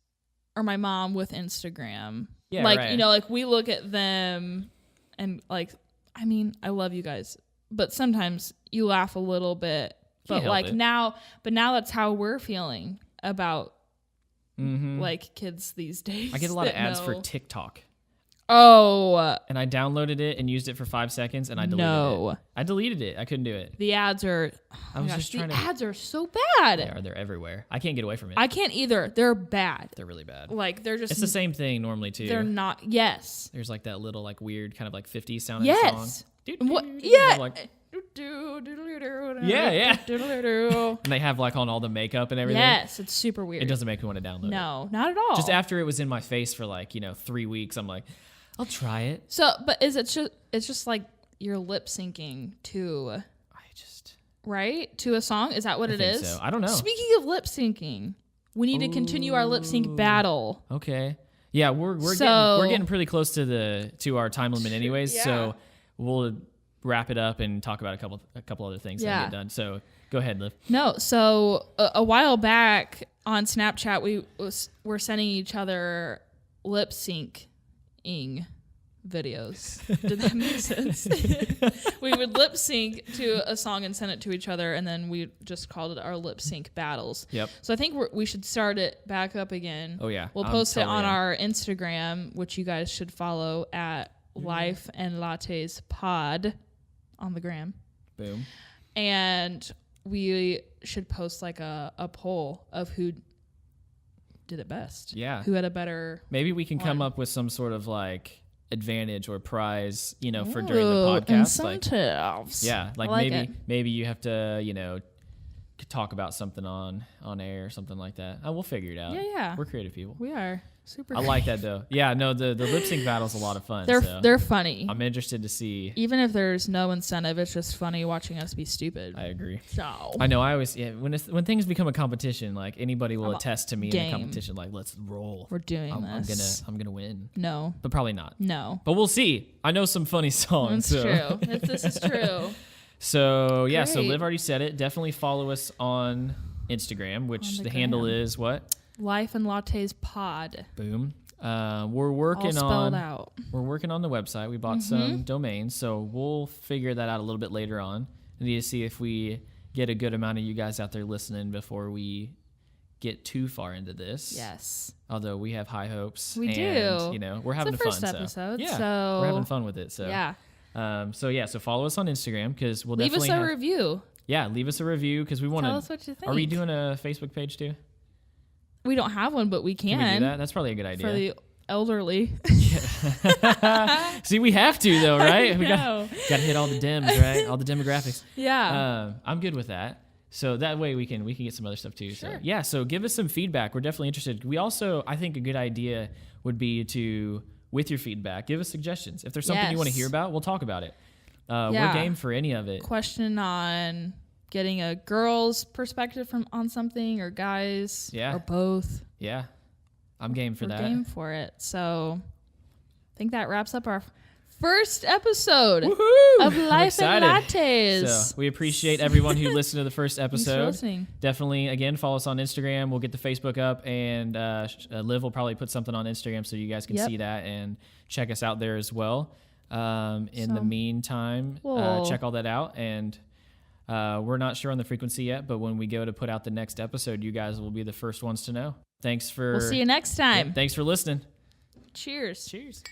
or my mom with Instagram. Yeah, like, right. like we look at them and like, I mean, I love you guys, but sometimes you laugh a little bit. Can't But help like it. now that's how we're feeling about Mm-hmm. like kids these days. I get a lot of that ads for know- TikTok. Oh, And I downloaded it and used it for 5 seconds, and I deleted no. it. I deleted it. I couldn't do it. The ads are, I was gosh, just trying the to. ads are so bad. They're everywhere. I can't get away from it. I can't either. They're bad. They're really bad. Like they're just It's the same thing normally too. They're not. Yes. There's like that little like weird kind of like 50s sounding Yes. song. What? I'm Yeah. like- Yeah. Yeah. Yeah. and they have like on all the makeup and everything. Yes, it's super weird. It doesn't make me want to download it. No, not at all. Just after it was in my face for like 3 weeks, I'm like, I'll try it. So, but is it just? It's just like you're lip syncing to, I just right, to a song. Is that what I it think is? so. I don't know. Speaking of lip syncing, we need to continue our lip sync battle. Okay. Yeah, we're So- getting pretty close to our time limit anyways. Yeah. So we'll wrap it up and talk about a couple other things that Yeah. get done. So go ahead, Liv. No, so a while back on Snapchat, we were sending each other lip syncing videos. Did that make sense? We would lip sync to a song and send it to each other, and then we just called it our lip sync battles. Yep. So I think we should start it back up again. Oh yeah. We'll I'm post it totally on in. our Instagram, which you guys should follow at Life and Lattes Pod on the gram. Boom. And we should post like a poll of who did it best. Yeah. Who had a better Maybe we can come one. up with some sort of like advantage or prize, for during the podcast. Like, incentives. yeah, like, I like maybe it. maybe you have to, talk about something on air or something like that. We'll figure it out. Yeah. We're creative people. We are super. I like that though. Yeah, no, the lip sync battle's a lot of fun. so They're funny. I'm interested to see. Even if there's no incentive, it's just funny watching us be stupid. I agree. So I know. I always when things become a competition, like anybody will I'm attest to me in game. a competition. Like, let's roll. we're doing this. I'm gonna win, No, but probably not. no. But we'll see. I know some funny songs. It's so. true. This is true. So yeah, so Great. Liv already said it. Definitely follow us on Instagram, which On the the handle gram. is what? Life and Lattes Pod. Boom. We're All working spelled out. We're working on the website. We bought some domains, so we'll figure that out a little bit later on. We need to see if we get a good amount of you guys out there listening before we get too far into this. Yes. Although we have high hopes. We and, do. we're having the first fun. episode, yeah, so- we're having fun with it. So Yeah. So follow us on Instagram because we'll Leave us definitely a review. leave us a review because we want Tell to. us what you think. Are we doing a Facebook page too? We don't have one, but we can. Can we do that? That's probably a good idea. For the elderly. See, we have to though, right? We know. got to hit all the dems, right? All the demographics. Yeah. I'm good with that. So that way we can get some other stuff too. Sure. So yeah, so give us some feedback. We're definitely interested. We also, I think a good idea would be to, with your feedback, give us suggestions. If there's something you want to Yes. hear about, we'll talk about it. We're game for any of it. Question on getting a girl's perspective on something, or guys, or both. Yeah, I'm game for that. Game for it. So I think that wraps up our first episode of Life and Lattes. So we appreciate everyone who listened to the first episode. Thanks for listening. Definitely, again, follow us on Instagram. We'll get the Facebook up, and Liv will probably put something on Instagram so you guys can see that and check us out there as well. In the meantime, check all that out. And we're not sure on the frequency yet, but when we go to put out the next episode, you guys will be the first ones to know. We'll see you next time. Yeah, thanks for listening. Cheers. Cheers.